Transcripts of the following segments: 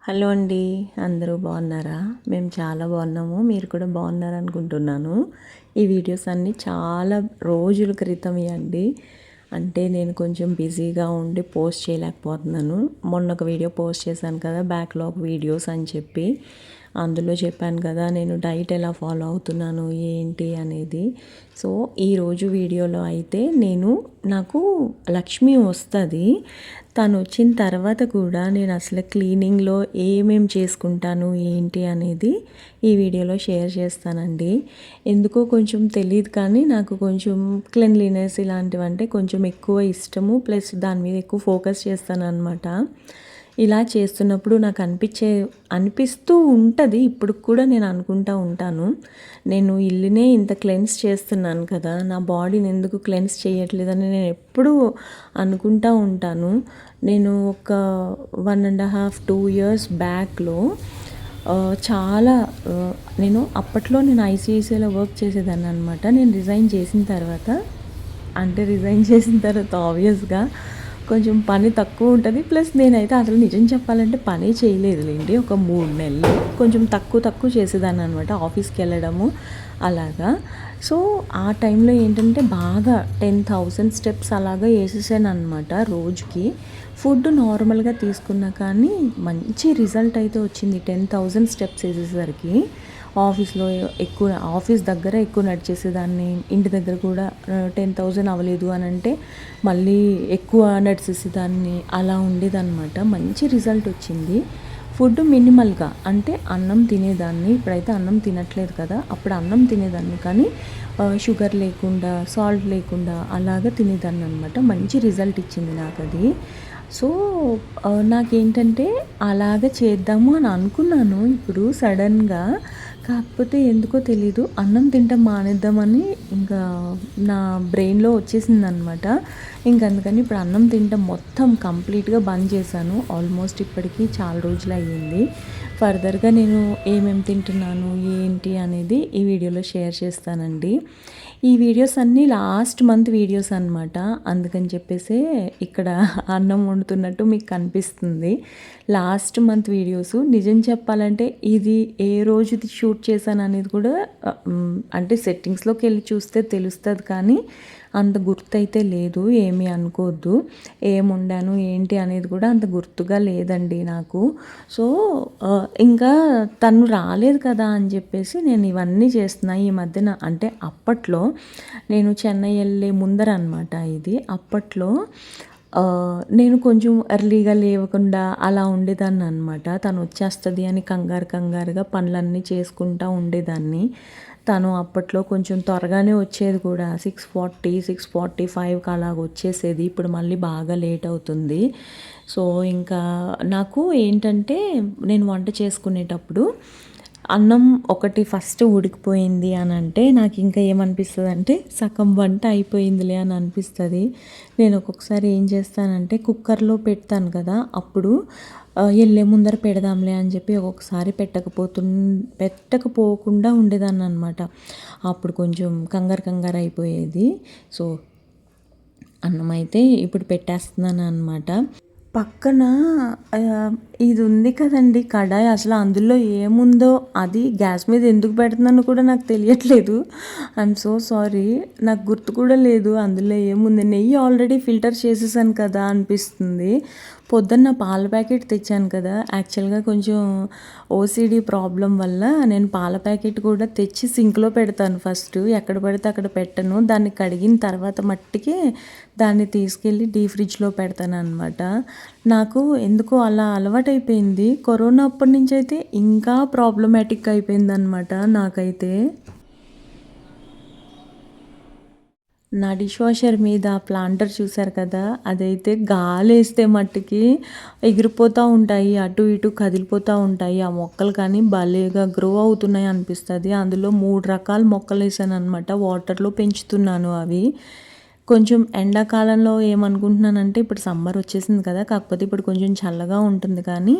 Hello అండి. అందరూ బాగున్నారా? మేము చాలా బాగున్నాము. మీరు కూడా బాగున్నారనుకుంటున్నాను. ఈ వీడియోస్ అన్నీ చాలా రోజుల క్రితంవి అండి. అంటే నేను కొంచెం బిజీగా ఉండి పోస్ట్ చేయలేకపోతున్నాను. మొన్న ఒక వీడియో పోస్ట్ చేశాను కదా, బ్యాక్‌లాగ్ వీడియోస్ అని చెప్పి. అందులో చెప్పాను కదా నేను డైట్ ఎలా ఫాలో అవుతున్నాను ఏంటి అనేది. సో ఈరోజు వీడియోలో అయితే నాకు లక్ష్మి వస్తుంది. తను వచ్చిన తర్వాత కూడా నేను అసలు క్లీనింగ్లో ఏమేమి చేసుకుంటాను ఏంటి అనేది ఈ వీడియోలో షేర్ చేస్తానండి. ఎందుకో కొంచెం తెలియదు కానీ నాకు కొంచెం క్లీన్లీనెస్ ఇలాంటివంటే కొంచెం ఎక్కువ ఇష్టము. ప్లస్ దాని మీద ఎక్కువ ఫోకస్ చేస్తాను అనమాట. ఇలా చేస్తున్నప్పుడు నాకు అనిపిస్తూ ఉంటుంది. ఇప్పుడు కూడా నేను అనుకుంటూ ఉంటాను, నేను ఇల్లునే ఇంత క్లెన్స్ చేస్తున్నాను కదా, నా బాడీని ఎందుకు క్లెన్స్ చేయట్లేదని నేను ఎప్పుడూ అనుకుంటూ ఉంటాను. నేను ఒక 1.5 2 years బ్యాక్లో చాలా నేను అప్పట్లో ఐసీఐసీఐలో వర్క్ చేసేదాన్ని అనమాట. నేను రిజైన్ చేసిన తర్వాత ఆబ్వియస్గా కొంచెం పని తక్కువ ఉంటుంది. ప్లస్ నేనైతే అసలు నిజం చెప్పాలంటే పని చేయలేదులేండి. ఒక 3 నెలలు కొంచెం తక్కువ చేసేదాన్ని అనమాట, ఆఫీస్కి వెళ్ళడము అలాగా. సో ఆ టైంలో ఏంటంటే బాగా 10,000 స్టెప్స్ అలాగా వేసేసాను అనమాట రోజుకి. ఫుడ్ నార్మల్గా తీసుకున్నా కానీ మంచి రిజల్ట్ అయితే వచ్చింది 10,000 స్టెప్స్ వేసేసరికి. ఆఫీస్ దగ్గర ఎక్కువ నడిచేసేదాన్ని, ఇంటి దగ్గర కూడా 10,000 అవ్వలేదు అని అంటే మళ్ళీ ఎక్కువ నడిచేసేదాన్ని, అలా ఉండేదన్నమాట. మంచి రిజల్ట్ వచ్చింది. ఫుడ్ మినిమల్గా అంటే అన్నం తినేదాన్ని. ఇప్పుడైతే అన్నం తినట్లేదు కదా, అప్పుడు అన్నం తినేదాన్ని కానీ షుగర్ లేకుండా, సాల్ట్ లేకుండా అలాగా తినేదాన్ని అనమాట. మంచి రిజల్ట్ ఇచ్చింది నాకు అది. సో నాకేంటంటే అలాగ చేద్దాము అని అనుకున్నాను ఇప్పుడు సడన్గా. కాకపోతే ఎందుకో తెలీదు, అన్నం తింటాం మానేద్దామని ఇంకా నా బ్రెయిన్లో వచ్చేసింది అనమాట. అందుకని ఇప్పుడు అన్నం తింటాం మొత్తం కంప్లీట్గా బంద్ చేశాను. ఆల్మోస్ట్ ఇప్పటికీ చాలా రోజులు అయ్యింది. ఫర్దర్గా నేను ఏమేమి తింటున్నాను ఏంటి అనేది ఈ వీడియోలో షేర్ చేస్తానండి. ఈ వీడియోస్ అన్నీ లాస్ట్ మంత్ వీడియోస్ అనమాట. అందుకని చెప్పేసి ఇక్కడ అన్నం వండుతున్నట్టు మీకు కనిపిస్తుంది. Last month videos. నిజం చెప్పాలంటే ఇది ఏ రోజుది షూట్ చేశాను అనేది కూడా అంటే సెట్టింగ్స్లోకి వెళ్ళి చూస్తే తెలుస్తుంది కానీ అంత గుర్తయితే లేదు. ఏమీ అనుకోవద్దు. ఏం వండాను ఏంటి అనేది కూడా అంత గుర్తుగా లేదండి నాకు. సో ఇంకా తను రాలేదు కదా అని చెప్పేసి నేను ఇవన్నీ చేస్తున్నా ఈ మధ్యన. అంటే అప్పట్లో నేను చెన్నై వెళ్ళే ముందర అనమాట ఇది. అప్పట్లో నేను కొంచెం ఎర్లీగా లేవకుండా అలా ఉండేదాన్ని అనమాట. తను వచ్చేస్తుంది అని కంగారుగా పనులన్నీ చేసుకుంటూ ఉండేదాన్ని. తను అప్పట్లో కొంచెం త్వరగానే వచ్చేది కూడా, 6:40 6:45కి అలాగ వచ్చేసేది. ఇప్పుడు మళ్ళీ బాగా లేట్ అవుతుంది. సో ఇంకా నాకు ఏంటంటే నేను వంట చేసుకునేటప్పుడు అన్నం ఒకటి ఫస్ట్ ఉడికిపోయింది అని అంటే నాకు ఇంకా ఏమనిపిస్తుంది అంటే సగం వంట అయిపోయిందిలే అని అనిపిస్తుంది. నేను ఒక్కొక్కసారి ఏం చేస్తానంటే కుక్కర్లో పెడతాను కదా, అప్పుడు వెళ్ళే ముందర పెడదాంలే అని చెప్పి ఒక్కొక్కసారి పెట్టకపోకుండా ఉండేదాన్ని అనమాట. అప్పుడు కొంచెం కంగారు అయిపోయేది. సో అన్నం అయితే ఇప్పుడు పెట్టేస్తున్నాను అనమాట. పక్కన ఇది ఉంది కదండి కడాయి, అసలు అందులో ఏముందో, అది గ్యాస్ మీద ఎందుకు పెడుతున్నానో కూడా నాకు తెలియట్లేదు. ఐఎమ్ సో సారీ, నాకు గుర్తు కూడా లేదు అందులో ఏముంది. నెయ్యి ఆల్రెడీ ఫిల్టర్ చేసేసాను కదా అనిపిస్తుంది. పొద్దున్న పాల ప్యాకెట్ తెచ్చాను కదా, యాక్చువల్గా కొంచెం ఓసిడి ప్రాబ్లం వల్ల నేను పాల ప్యాకెట్ కూడా తెచ్చి సింక్లో పెడతాను ఫస్ట్. ఎక్కడ పడితే అక్కడ పెట్టను. దాన్ని కడిగిన తర్వాత మట్టికి దాన్ని తీసుకెళ్ళి డీ ఫ్రిడ్జ్లో పెడతాను అనమాట. నాకు ఎందుకో అలా అలవాటైపోయింది. కరోనా అప్పటి నుంచి అయితే ఇంకా ప్రాబ్లమాటిక్ అయిపోయింది అనమాట నాకైతే. నా డిష్ వాషర్ మీద ప్లాంటర్ చూసారు కదా, అదైతే గాలి వేస్తే మట్టుకి ఎగిరిపోతూ ఉంటాయి, అటు ఇటు కదిలిపోతూ ఉంటాయి ఆ మొక్కలు. కానీ భలేగా గ్రో అవుతున్నాయి అనిపిస్తుంది. అందులో 3 రకాల మొక్కలు వేసాను అనమాట. వాటర్లో పెంచుతున్నాను అవి. కొంచెం ఎండాకాలంలో ఏమనుకుంటున్నానంటే, ఇప్పుడు సమ్మర్ వచ్చేసింది కదా, కాకపోతే ఇప్పుడు కొంచెం చల్లగా ఉంటుంది కానీ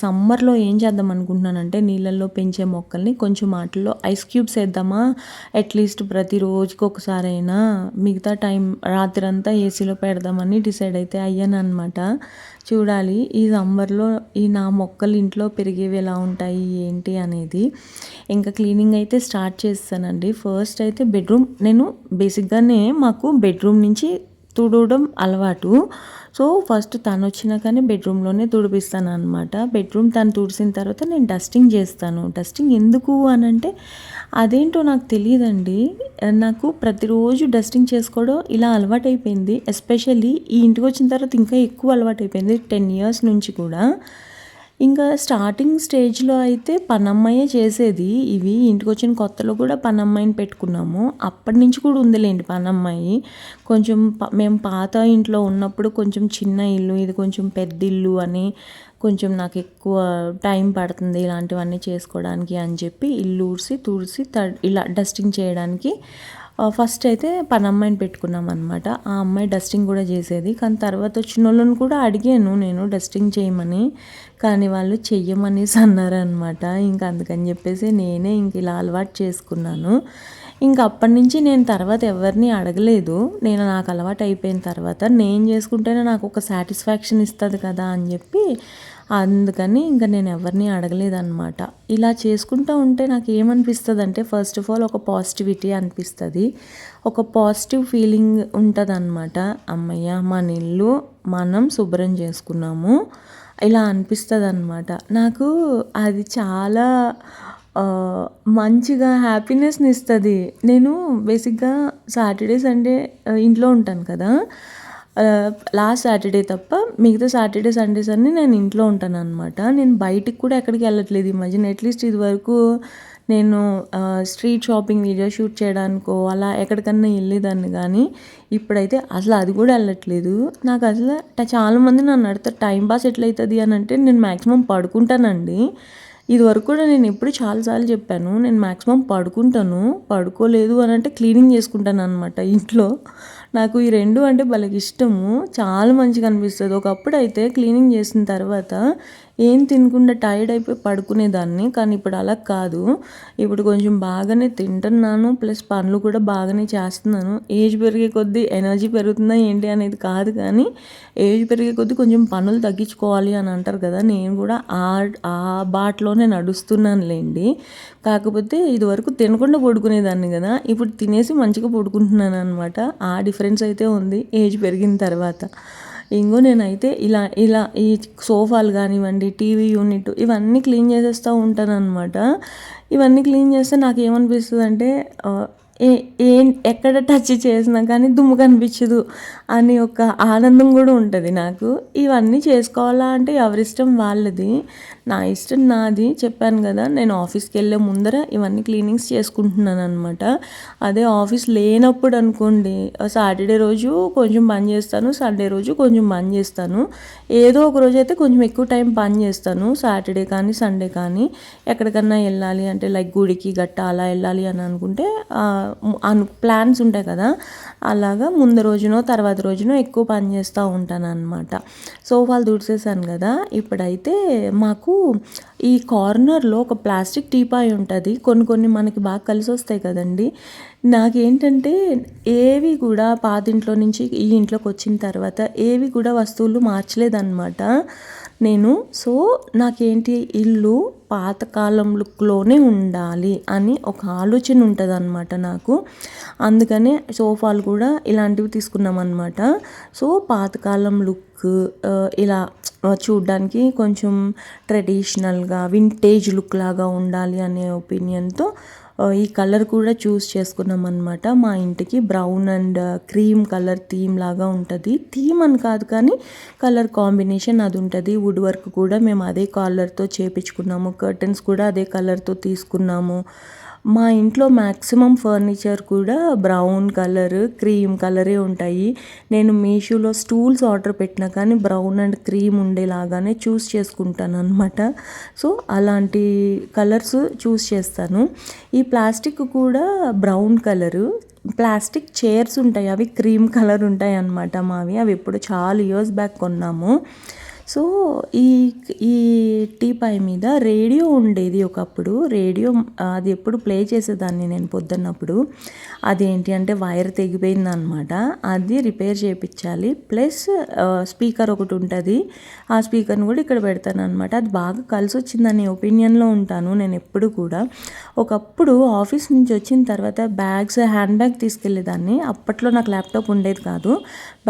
సమ్మర్లో ఏం చేద్దాం అనుకుంటున్నానంటే, నీళ్ళల్లో పెంచే మొక్కల్ని కొంచెం వాటిల్లో ఐస్ క్యూబ్స్ వేద్దామా అట్లీస్ట్ ప్రతిరోజుకి ఒకసారైనా. మిగతా టైం రాత్రి అంతా ఏసీలో పెడదామని డిసైడ్ అయితే అయ్యాను అనమాట. చూడాలి ఈ సమ్మర్లో ఈ నా మొక్కలు ఇంట్లో పెరిగేవి ఎలా ఉంటాయి ఏంటి అనేది. ఇంకా క్లీనింగ్ అయితే స్టార్ట్ చేస్తానండి. ఫస్ట్ అయితే బెడ్రూమ్, నేను బేసిక్గానే మాకు బెడ్రూమ్ నుంచి తుడవడం అలవాటు. సో ఫస్ట్ తను వచ్చినా కానీ బెడ్రూమ్లోనే తుడిపిస్తాను అనమాట. బెడ్రూమ్ తను తుడిసిన తర్వాత నేను డస్టింగ్ చేస్తాను. డస్టింగ్ ఎందుకు అనంటే అదేంటో నాకు తెలియదండి. నాకు ప్రతిరోజు డస్టింగ్ చేసుకోవడం ఇలా అలవాటైపోయింది. ఎస్పెషల్లీ ఈ ఇంటికి వచ్చిన తర్వాత ఇంకా ఎక్కువ అలవాటైపోయింది 10 years నుంచి కూడా. ఇంకా స్టార్టింగ్ స్టేజ్లో అయితే పనమ్మాయే చేసేది. ఇవి ఇంటికొచ్చిన కొత్తలో కూడా పనమ్మాయిని పెట్టుకున్నాము. అప్పటి నుంచి కూడా ఉందిలేండి పనమ్మాయి. కొంచెం మేము పాత ఇంట్లో ఉన్నప్పుడు కొంచెం చిన్న ఇల్లు, ఇది కొంచెం పెద్ద ఇల్లు అని కొంచెం నాకు ఎక్కువ టైం పడుతుంది ఇలాంటివన్నీ చేసుకోవడానికి అని చెప్పి ఇల్లు ఊడ్చి తుడిచి ఇలా డస్టింగ్ చేయడానికి ఫస్ట్ అయితే పనమ్మాయిని పెట్టుకున్నాం అనమాట. ఆ అమ్మాయి డస్టింగ్ కూడా చేసేది. కానీ తర్వాత వచ్చిన వాళ్ళని కూడా అడిగాను నేను డస్టింగ్ చేయమని, కానీ వాళ్ళు చెయ్యమనేసి అన్నారనమాట. ఇంకా అందుకని చెప్పేసి నేనే ఇంక ఇలా అలవాటు చేసుకున్నాను. ఇంక అప్పటి నుంచి నేను తర్వాత ఎవరిని అడగలేదు. నాకు అలవాటు అయిపోయిన తర్వాత నేను చేసుకుంటేనే నాకు ఒక సాటిస్ఫాక్షన్ ఇస్తుంది కదా అని చెప్పి అందుకని ఇంకా నేను ఎవరిని అడగలేదన్నమాట. ఇలా చేసుకుంటూ ఉంటే నాకు ఏమనిపిస్తుంది అంటే ఫస్ట్ ఆఫ్ ఆల్ ఒక పాజిటివిటీ అనిపిస్తుంది, ఒక పాజిటివ్ ఫీలింగ్ ఉంటుంది అనమాట. అమ్మయ్య మన ఇల్లు మనం శుభ్రం చేసుకున్నాము ఇలా అనిపిస్తుంది అనమాట. నాకు అది చాలా మంచిగా హ్యాపీనెస్ని ఇస్తుంది. నేను బేసిక్గా సాటర్డే సండే ఇంట్లో ఉంటాను కదా, లాస్ట్ సాటర్డే తప్ప మిగతా సాటర్డే సండేస్ అన్నీ నేను ఇంట్లో ఉంటాను అనమాట. నేను బయటికి కూడా ఎక్కడికి వెళ్ళట్లేదు ఈ మధ్యన. అట్లీస్ట్ ఇది వరకు నేను స్ట్రీట్ షాపింగ్ వీడియో షూట్ చేయడానికో అలా ఎక్కడికన్నా వెళ్ళేదాన్ని, కానీ ఇప్పుడైతే అసలు అది కూడా వెళ్ళట్లేదు. నాకు అసలు చాలామంది నన్ను అడుగుతారు టైం పాస్ ఎట్లయితుంది అని అంటే నేను మ్యాక్సిమం పడుకుంటానండి. ఇది వరకు కూడా నేను ఎప్పుడు చాలాసార్లు చెప్పాను, నేను మ్యాక్సిమం పడుకుంటాను. పడుకోలేదు అని అంటే క్లీనింగ్ చేసుకుంటాను అనమాట ఇంట్లో. నాకు ఈ రెండు అంటే భలే ఇష్టము, చాలా మంచిగా అనిపిస్తుంది. ఒకప్పుడు అయితే క్లీనింగ్ చేసిన తర్వాత ఏం తినకుండా టైర్డ్ అయిపోయి పడుకునేదాన్ని, కానీ ఇప్పుడు అలా కాదు. ఇప్పుడు కొంచెం బాగానే తింటున్నాను, ప్లస్ పనులు కూడా బాగానే చేస్తున్నాను. ఏజ్ పెరిగే కొద్దీ ఎనర్జీ పెరుగుతుందా ఏంటి అనేది కాదు, కానీ ఏజ్ పెరిగే కొద్దీ కొంచెం పనులు తగ్గించుకోవాలి అని అంటారు కదా, నేను కూడా ఆ బాటలోనే నడుస్తున్నానులేండి. కాకపోతే ఇదివరకు తినకుండా పడుకునేదాన్ని కదా, ఇప్పుడు తినేసి మంచిగా పడుకుంటున్నాను అనమాట. ఆ డిఫరెన్స్ అయితే ఉంది ఏజ్ పెరిగిన తర్వాత. ఇంకో నేనైతే ఇలా ఈ సోఫాలు కానివ్వండి, టీవీ యూనిట్ ఇవన్నీ క్లీన్ చేసేస్తూ ఉంటాను అనమాట. ఇవన్నీ క్లీన్ చేస్తే నాకు ఏమనిపిస్తుంది అంటే ఎక్కడ టచ్ చేసినా కానీ దుమ్ము కనిపించదు అని ఒక ఆనందం కూడా ఉంటుంది నాకు. ఇవన్నీ చేసుకోవాలా అంటే ఎవరిష్టం వాళ్ళది, నా ఇష్టం నాది. చెప్పాను కదా, నేను ఆఫీస్కి వెళ్ళే ముందర ఇవన్నీ క్లీనింగ్స్ చేసుకుంటున్నాను అనమాట. అదే ఆఫీస్ లేనప్పుడు అనుకోండి, సాటర్డే రోజు కొంచెం పని చేస్తాను, సండే రోజు కొంచెం పని చేస్తాను. ఏదో ఒక రోజు అయితే కొంచెం ఎక్కువ టైం పని చేస్తాను, సాటర్డే కానీ సండే కానీ. ఎక్కడికన్నా వెళ్ళాలి అంటే లైక్ గుడికి గట్ట అలా వెళ్ళాలి అని అనుకుంటే ప్లాన్స్ ఉంటాయి కదా, అలాగా ముందు రోజునో తర్వాత రోజునో ఎక్కువ పని చేస్తూ ఉంటాను అనమాట. సోఫాలు తుడిచేసాను కదా, ఇప్పుడైతే మాకు ఈ కార్నర్లో ఒక ప్లాస్టిక్ టీపాయ్ ఉంటుంది. కొన్ని మనకి బాగా కలిసి వస్తాయి కదండి. నాకేంటంటే ఏవి కూడా పాతింట్లో నుంచి ఈ ఇంట్లోకి వచ్చిన తర్వాత ఏవి కూడా వస్తువులు మార్చలేదన్నమాట నేను. సో నాకేంటి ఇల్లు పాతకాలం లుక్లోనే ఉండాలి అని ఒక ఆలోచన ఉంటుంది అనమాట నాకు. అందుకనే సోఫాలు కూడా ఇలాంటివి తీసుకున్నాం అనమాట. సో పాతకాలం లుక్ ఇలా చూడ్డానికి కొంచెం ట్రెడిషనల్గా వింటేజ్ లుక్ లాగా ఉండాలి అనే ఒపీనియన్తో ఈ కలర్ కూడా చూస్ చేసుకున్నాం అనమాట. మా ఇంటికి brown and cream colour theme లాగా ఉంటుంది. థీమ్ అని కాదు కానీ కలర్ కాంబినేషన్ అది ఉంటుంది. వుడ్ వర్క్ కూడా మేము అదే కలర్తో చేపించుకున్నాము, కర్టన్స్ కూడా అదే కలర్తో తీసుకున్నాము. మా ఇంట్లో మ్యాక్సిమం ఫర్నిచర్ కూడా బ్రౌన్ కలర్, క్రీమ్ కలరే ఉంటాయి. నేను మీషోలో స్టూల్స్ ఆర్డర్ పెట్టినా కానీ బ్రౌన్ అండ్ క్రీమ్ ఉండేలాగానే చూస్ చేసుకుంటాను అనమాట. సో అలాంటి కలర్స్ చూస్ చేస్తాను. ఈ ప్లాస్టిక్ కూడా బ్రౌన్ కలరు, ప్లాస్టిక్ చైర్స్ ఉంటాయి అవి క్రీమ్ కలర్ ఉంటాయి అన్నమాట మావి. అవి ఎప్పుడు చాలా ఇయర్స్ బ్యాక్ కొన్నాము. సో ఈ టీ టీపాయ్ మీద రేడియో ఉండేది ఒకప్పుడు. రేడియో అది ఎప్పుడు ప్లే చేసేదాన్ని నేను పొద్దున్నప్పుడు. అదేంటి అంటే వైర్ తెగిపోయిందనమాట. అది రిపేర్ చేయించాలి. ప్లస్ స్పీకర్ ఒకటి ఉంటుంది. ఆ స్పీకర్ని కూడా ఇక్కడ పెడతాను అనమాట. అది బాగా కలిసి వచ్చిందని ఒపీనియన్లో ఉంటాను నేను ఎప్పుడు కూడా. ఒకప్పుడు ఆఫీస్ నుంచి వచ్చిన తర్వాత హ్యాండ్ బ్యాగ్ తీసుకెళ్ళేదాన్ని. అప్పట్లో నాకు ల్యాప్టాప్ ఉండేది కాదు.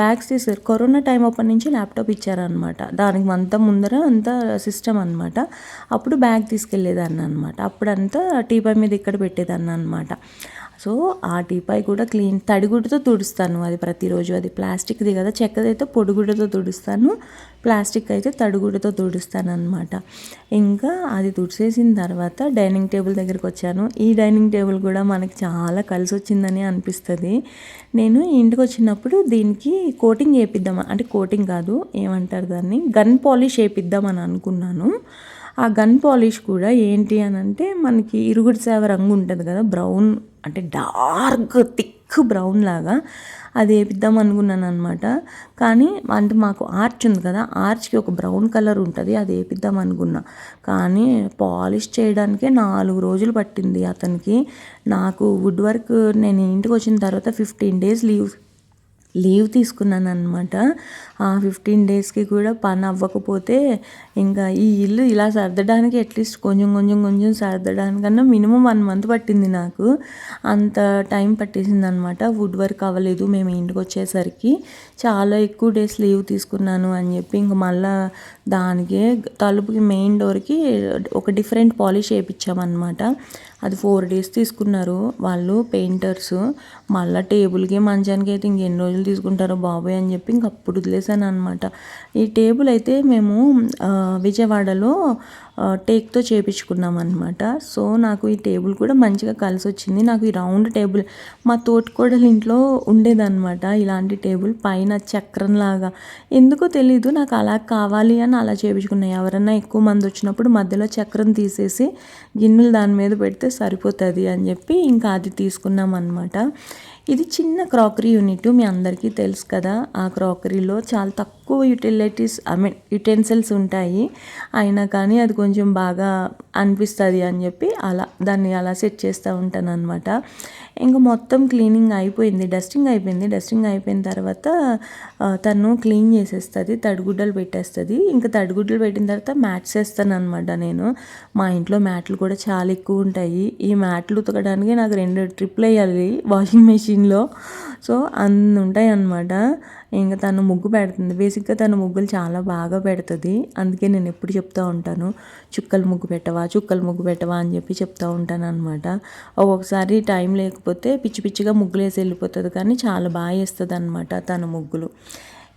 బ్యాగ్స్ తీసారు. కరోనా టైం అప్పటి నుంచి ల్యాప్టాప్ ఇచ్చారనమాట. దానికి ముందర అంతా సిస్టమ్ అనమాట. అప్పుడు బ్యాగ్ తీసుకెళ్ళేదాన్ని అనమాట. అప్పుడంతా టీపాయ్ మీద ఇక్కడ పెట్టేదాన్ని అనమాట. సో ఆ టీపాయ్ కూడా తడిగుడ్డతో తుడుస్తాను. అది ప్రతిరోజు. అది ప్లాస్టిక్ది కదా, చెక్కదైతే పొడిగుడ్డతో తుడుస్తాను, ప్లాస్టిక్ అయితే తడిగుడ్డతో తుడుస్తాను అనమాట. ఇంకా అది తుడిసేసిన తర్వాత డైనింగ్ టేబుల్ దగ్గరికి వచ్చాను. ఈ డైనింగ్ టేబుల్ కూడా మనకి చాలా కలిసి వచ్చిందని అనిపిస్తుంది. నేను ఇంటికి వచ్చినప్పుడు దీనికి కోటింగ్ వేపిద్దాం, అంటే కోటింగ్ కాదు, ఏమంటారు దాన్ని, గన్ పాలిష్ వేపిద్దామని అనుకున్నాను. ఆ గన్ పాలిష్ కూడా ఏంటి అని అంటే మనకి ఇరుగుడు సేవ రంగు ఉంటుంది కదా, బ్రౌన్ అంటే డార్క్ థిక్ బ్రౌన్ లాగా, అది వేపిద్దాం అనుకున్నాను అనమాట. కానీ అంటే మాకు ఆర్చ్ ఉంది కదా, ఆర్చ్కి ఒక బ్రౌన్ కలర్ ఉంటుంది, అది వేపిద్దాం అనుకున్నా. కానీ పాలిష్ చేయడానికే 4 రోజులు పట్టింది అతనికి. నాకు వుడ్ వర్క్ నేను ఇంటికి వచ్చిన తర్వాత 15 డేస్ లీవ్ తీసుకున్నాను అనమాట. ఆ 15 డేస్కి కూడా పని అవ్వకపోతే ఇంకా ఈ ఇల్లు ఇలా సర్దడానికి అట్లీస్ట్ కొంచెం సర్దడానికన్నా మినిమం 1 మంత్ పట్టింది నాకు. అంత టైం పట్టేసింది అనమాట. వుడ్ వర్క్ అవ్వలేదు మేము ఇంటికి వచ్చేసరికి. చాలా ఎక్కువ డేస్ లీవ్ తీసుకున్నాను అని చెప్పి ఇంక మళ్ళీ దానికే తలుపుకి మెయిన్ డోర్కి ఒక డిఫరెంట్ పాలిష్ వేయించామన్నమాట. అది 4 డేస్ తీసుకున్నారు వాళ్ళు పెయింటర్స్. మళ్ళీ టేబుల్కి మంచానికి అయితే ఇంకెన్ని రోజులు తీసుకుంటారో బాబోయ్ అని చెప్పి ఇంక అప్పుడు వదిలేసాను అనమాట. ఈ టేబుల్ అయితే మేము విజయవాడలో టేక్తో చేయించుకున్నాం అనమాట. సో నాకు ఈ టేబుల్ కూడా మంచిగా కలిసి వచ్చింది. నాకు ఈ రౌండ్ టేబుల్ మా తోటికోడలు ఇంట్లో ఉండేదన్నమాట. ఇలాంటి టేబుల్ పైన చక్రంలాగా, ఎందుకో తెలీదు నాకు అలా కావాలి అని అలా చేయించుకున్నాను. ఎవరన్నా ఎక్కువ మంది వచ్చినప్పుడు మధ్యలో చక్రం తీసేసి గిన్నెలు దాని మీద పెడితే సరిపోతుంది అని చెప్పి ఇంకా అది తీసుకున్నాం అనమాట. ఇది చిన్న క్రాకరీ యూనిట్, మీ అందరికీ తెలుసు కదా. ఆ క్రాకరీలో చాలా తక్కువ యుటెన్సిల్స్ ఉంటాయి. అయినా కానీ అది కొంచెం బాగా అనిపిస్తుంది అని చెప్పి దాన్ని అలా సెట్ చేస్తూ ఉంటాను అనమాట. ఇంకా మొత్తం క్లీనింగ్ అయిపోయింది, డస్టింగ్ అయిపోయిన తర్వాత తను క్లీన్ చేసేస్తుంది, తడిగుడ్డలు పెట్టేస్తుంది. ఇంకా తడిగుడ్డలు పెట్టిన తర్వాత మ్యాట్స్ వేస్తాను అనమాట నేను. మా ఇంట్లో మ్యాట్లు కూడా చాలా ఎక్కువ ఉంటాయి. ఈ మ్యాట్లు ఉతకడానికి నాకు 2 ట్రిప్లు వేయాలి వాషింగ్ మెషిన్లో. సో అన్ని ఉంటాయి అన్నమాట. ఇంకా తను ముగ్గు పెడుతుంది. బేసిక్గా తను ముగ్గులు చాలా బాగా పెడుతుంది. అందుకే నేను ఎప్పుడు చెప్తూ ఉంటాను, చుక్కలు ముగ్గు పెట్టవా అని చెప్పి చెప్తూ ఉంటాను అనమాట. ఒక్కొక్కసారి టైం లేకపోతే పిచ్చిగా ముగ్గులు వేసి వెళ్ళిపోతుంది, కానీ చాలా బాగా వేస్తుంది అనమాట తన ముగ్గులు.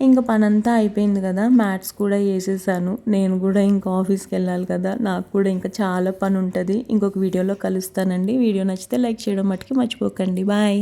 ఇంకా పని అంతా అయిపోయింది కదా, మ్యాట్స్ కూడా వేసేసాను. నేను కూడా ఇంకా ఆఫీస్కి వెళ్ళాలి కదా, నాకు కూడా ఇంకా చాలా పని ఉంటుంది. ఇంకొక వీడియోలో కలుస్తానండి. వీడియో నచ్చితే లైక్ చేయడం మట్టుకి మర్చిపోకండి. బాయ్.